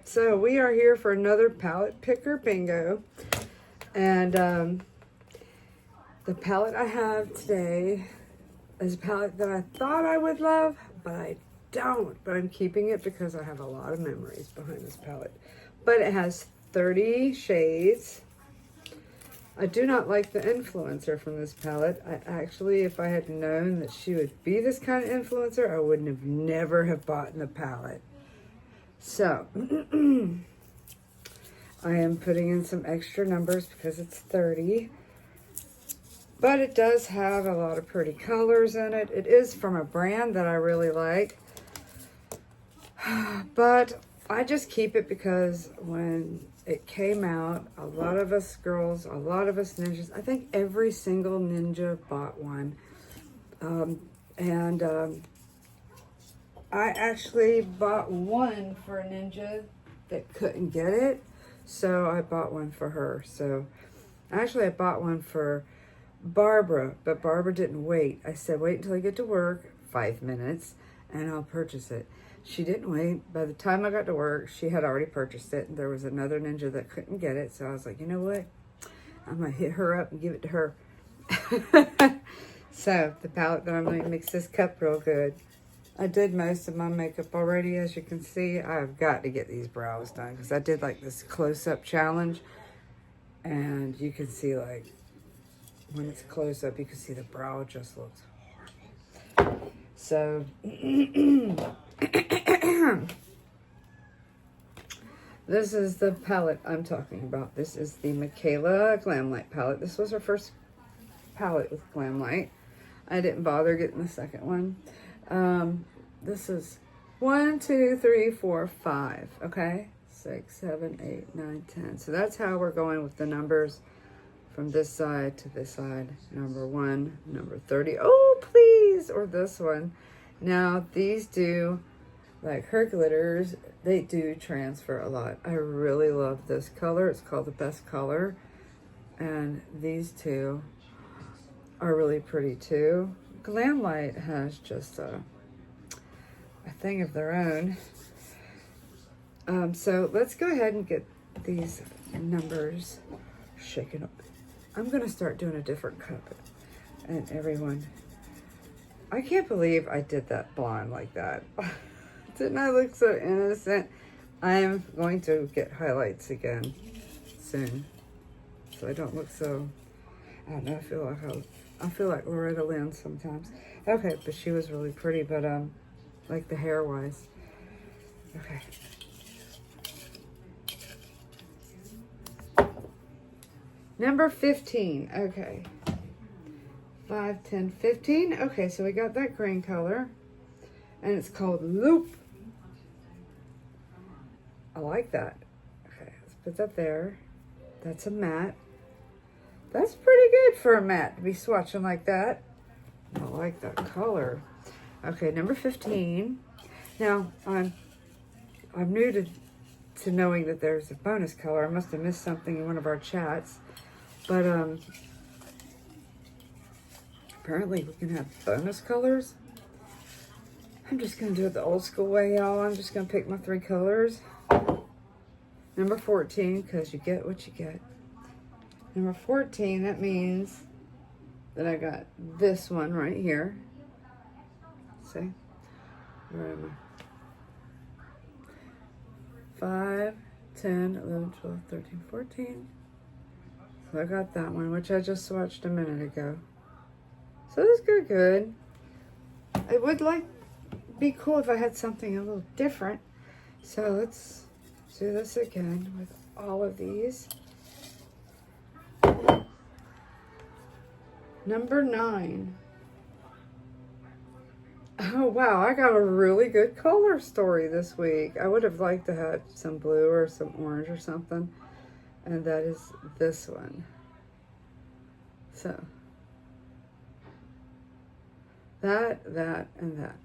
So we are here for another palette picker bingo. And the palette I have today is a palette that I thought I would love, but I don't. But I'm keeping it because I have a lot of memories behind this palette. But it has 30 shades. I do not like the influencer from this palette. I actually, if I had known that she would be this kind of influencer, I wouldn't have never have bought the palette. So, I am putting in some extra numbers because it's 30. But it does have a lot of pretty colors in it. It is from a brand that I really like. But I just keep it because when it came out, a lot of us girls, a lot of us ninjas, I think every single ninja bought one. I actually bought one for a ninja that couldn't get it. So I bought one for her. So actually I bought one for Barbara, but Barbara didn't wait. I said, wait until I get to work, 5 minutes, and I'll purchase it. She didn't wait. By the time I got to work, she had already purchased it. There was another ninja that couldn't get it. So I was like, you know what? I'm going to hit her up and give it to her. So the palette that I'm going to mix this cup real good. I did most of my makeup already, as you can see. I've got to get these brows done because I did like this close-up challenge. And you can see like, when it's close-up, you can see the brow just looks horrible. So, this is the palette I'm talking about. This is the Michaela Glamlight palette. This was her first palette with Glamlight. I didn't bother getting the second one. This is 1, 2, 3, 4, 5. Okay, 6, 7, 8, 9, 10. So that's how we're going with the numbers from this side to this side. Number 1, number 30. Oh, please, or this one. Now these do, like her glitters, they do transfer a lot. I really love this color. It's called the Best Color, and these two are really pretty too. Glamlight has just a thing of their own. So let's go ahead and get these numbers shaken up. I'm gonna start doing a different cup, and everyone, I can't believe I did that blonde like that. Didn't I look so innocent? I am going to get highlights again soon, so I don't look so, I don't know, I feel like Loretta Lynn sometimes. Okay, but she was really pretty, but like the hair wise. Okay. Number 15, okay. 5, 10, 15. Okay, so we got that green color, and it's called Loop. I like that. Okay, let's put that there. That's a matte. That's pretty good for a matte to be swatching like that. I like that color. Okay, number 15. Now, I'm new to knowing that there's a bonus color. I must have missed something in one of our chats. But apparently we can have bonus colors. I'm just going to do it the old school way, y'all. I'm just going to pick my 3 colors. Number 14, because you get what you get. Number 14, that means that I got this one right here. See? Where am I? 5, 10, 11, 12, 13, 14. So I got that one, which I just swatched a minute ago. So this is good. It would be cool if I had something a little different. So let's do this again with all of these. Number 9. Oh wow, I got a really good color story this week. I would have liked to have some blue or some orange or something. And that is this one. So that, and that.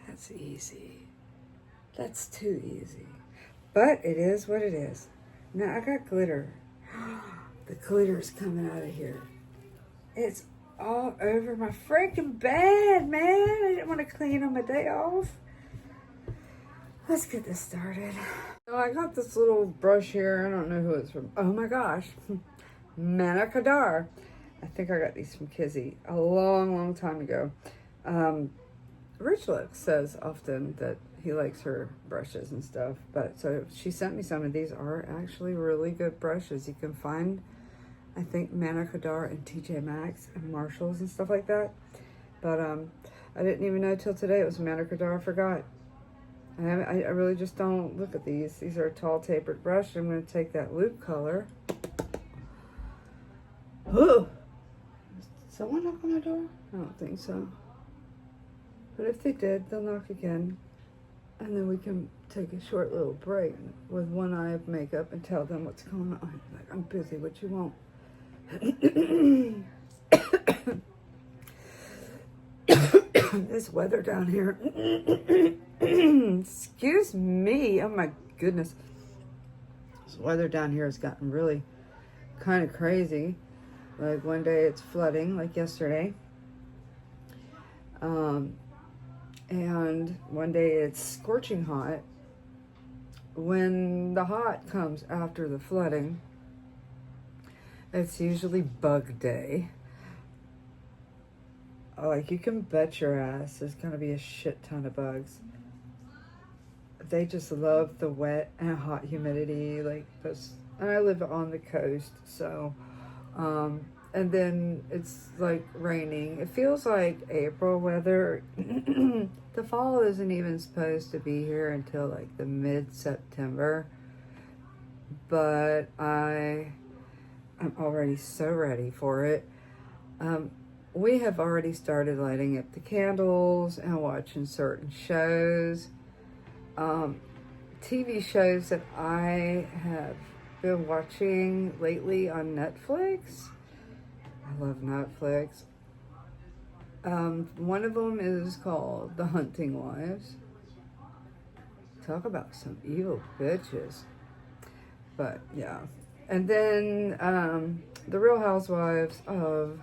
That's easy. That's too easy. But it is what it is. Now I got glitter. The glitter is coming out of here. It's all over my freaking bed, man. I didn't want to clean on my day off. let's get this started. So I got this little brush here. I don't know who it's from. Oh my gosh. Manakadar. I think I got these from Kizzy a long time ago. Rich Look says often that he likes her brushes and stuff, but so she sent me some of these. Are actually really good brushes. You can find, I think, Manakadar and TJ Maxx and Marshalls and stuff like that. But I didn't even know till today it was Manakadar. I forgot. I really just don't look at these. These are a tall tapered brush. I'm going to take that loop color. Oh, someone knock on my door? I don't think so. But if they did, they'll knock again. And then we can take a short little break with one eye of makeup and tell them what's going on. Like, I'm busy, what you want? This weather down here. Excuse me. Oh my goodness. This weather down here has gotten really kind of crazy. Like one day it's flooding, like yesterday. And one day it's scorching hot. When the hot comes after the flooding, it's usually bug day. Like, you can bet your ass there's gonna be a shit ton of bugs. They just love the wet and hot humidity, like this. And I live on the coast, so and then it's like raining. It feels like April weather. The fall isn't even supposed to be here until like the mid-September, but I'm already so ready for it. We have already started lighting up the candles and watching certain shows. TV shows that I have been watching lately on Netflix. I love Netflix. One of them is called The Hunting Wives. Talk about some evil bitches. But yeah. And then The Real Housewives of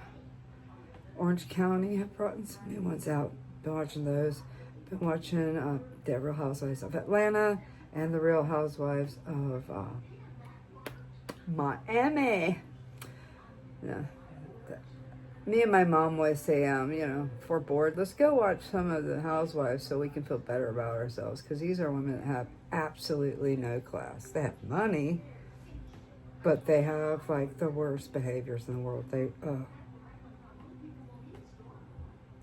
Orange County have brought some new ones out. Been watching those. Been watching The Real Housewives of Atlanta and The Real Housewives of Miami. Yeah. Me and my mom always say, if we're bored, let's go watch some of the Housewives so we can feel better about ourselves. Because these are women that have absolutely no class. They have money, but they have like the worst behaviors in the world. They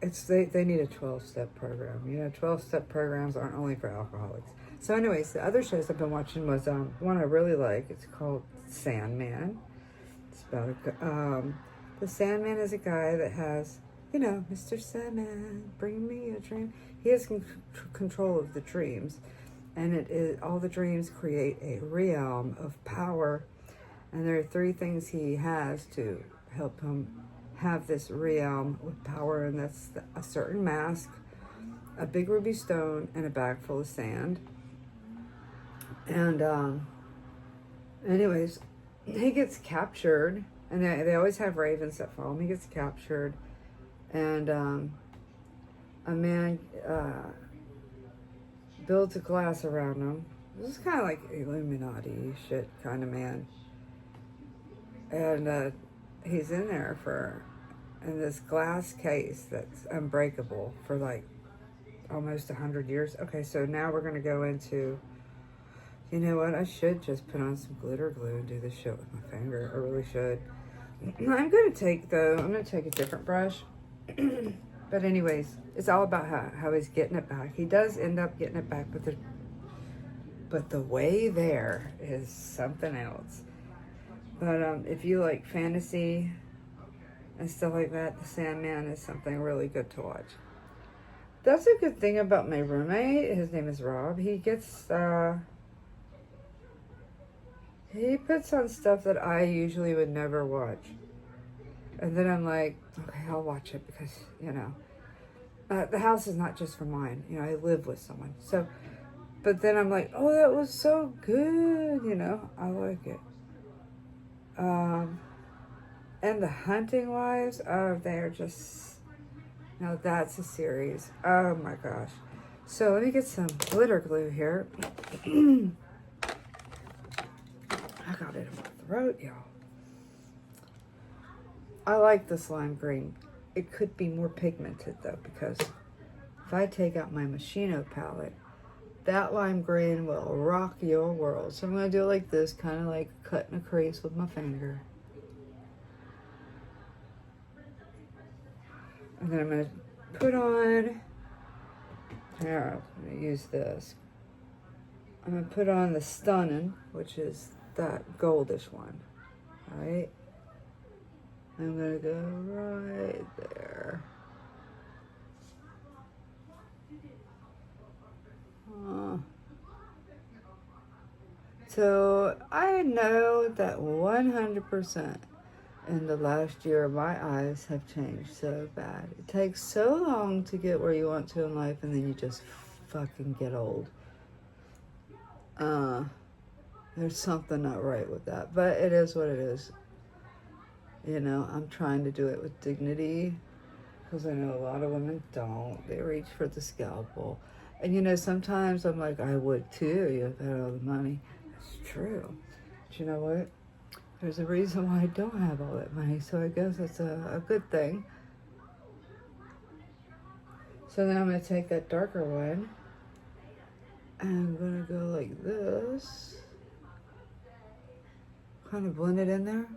need a 12-step program. 12-step programs aren't only for alcoholics. So anyways, the other shows I've been watching was one I really like. It's called Sandman. It's about the Sandman is a guy that has, Mr. Sandman, bring me a dream. He has control of the dreams, and all the dreams create a realm of power. And there are 3 things he has to help him have this realm with power, and that's a certain mask, a big ruby stone, and a bag full of sand. And anyways, he gets captured, and they always have ravens that follow him. He gets captured, and a man builds a glass around him. This is kind of like Illuminati shit kind of man. And he's in there in this glass case that's unbreakable for like almost 100 years. Okay, so now we're going to go into, you know what, I should just put on some glitter glue and do this shit with my finger. I really should. I'm going to take a different brush. But anyways, it's all about how he's getting it back. He does end up getting it back, but the way there is something else. But if you like fantasy and stuff like that, The Sandman is something really good to watch. That's a good thing about my roommate. His name is Rob. He gets, he puts on stuff that I usually would never watch. And then I'm like, okay, I'll watch it because, the house is not just for mine. I live with someone. So, but then I'm like, oh, that was so good. I like it. And The Hunting Wives, they're just, that's a series. Oh my gosh. So let me get some glitter glue here. I got it in my throat, y'all. I like this lime green. It could be more pigmented though, because if I take out my Machino palette, that lime green will rock your world. So I'm going to do it like this, kind of like cutting a crease with my finger. And then I'm going to put on, here, I'm going to use this. I'm going to put on the Stunning, which is that goldish one, right? I'm going to go right there. So I know that 100% in the last year my eyes have changed so bad. It takes so long to get where you want to in life, and then you just fucking get old. There's something not right with that, but it is what it is. You know, I'm trying to do it with dignity, because I know a lot of women don't. They reach for the scalpel. And you know, sometimes I'm like, I would too, you've had all the money. That's true. But you know what? There's a reason why I don't have all that money, so I guess it's a good thing. So then I'm going to take that darker one, and I'm going to go like this. Kind of blend it in there.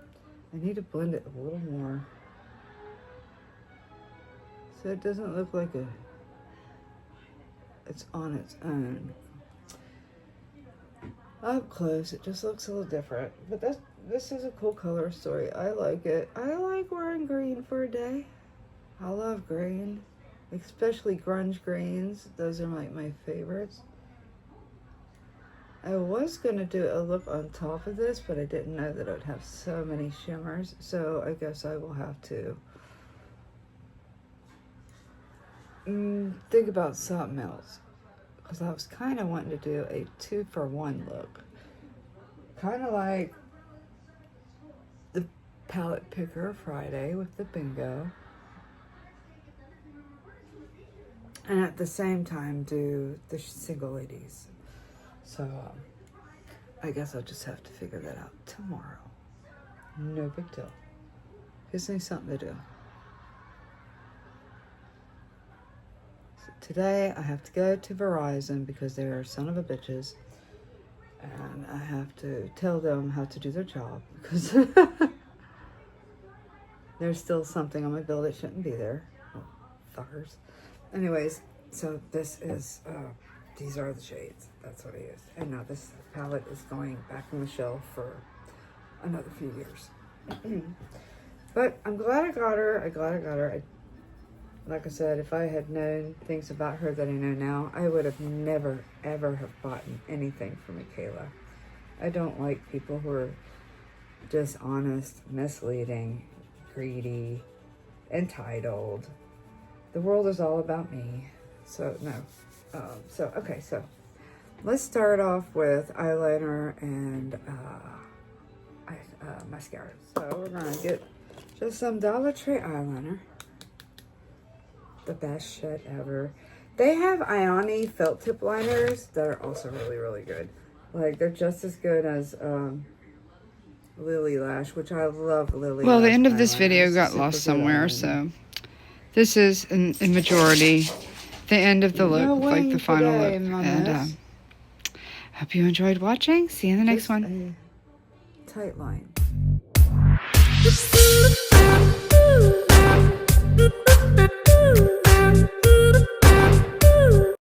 I need to blend it a little more, so it doesn't look like it's on its own. Up close, it just looks a little different. But this is a cool color story. I like it. I like wearing green for a day. I love green, especially grunge greens. Those are like my favorites. I was going to do a look on top of this, but I didn't know that it would have so many shimmers. So I guess I will have to think about something else. Because I was kind of wanting to do a 2-for-1 look. Kind of like the Palette Picker Friday with the bingo. And at the same time do the single ladies. So I guess I'll just have to figure that out tomorrow. No big deal. Gives me something to do. So today I have to go to Verizon because they are son of a bitches. And I have to tell them how to do their job because there's still something on my bill that shouldn't be there. Oh, fuckers. Anyways, so this is, these are the shades. That's what I used. And now this palette is going back on the shelf for another few years. But I'm glad I got her. Like I said, if I had known things about her that I know now, I would have never, ever have bought anything from Michaela. I don't like people who are dishonest, misleading, greedy, entitled. The world is all about me. So, no. Okay, so let's start off with eyeliner and mascara. So we're going to get just some Dollar Tree eyeliner. The best shit ever. They have Ioni felt tip liners that are also really, really good. Like, they're just as good as Lily Lash, which I love Lily Lash. Well, the end of this video got lost somewhere, so this is, in majority, the end of the look, like the final look. And hope you enjoyed watching. See you in the next one. Tight line.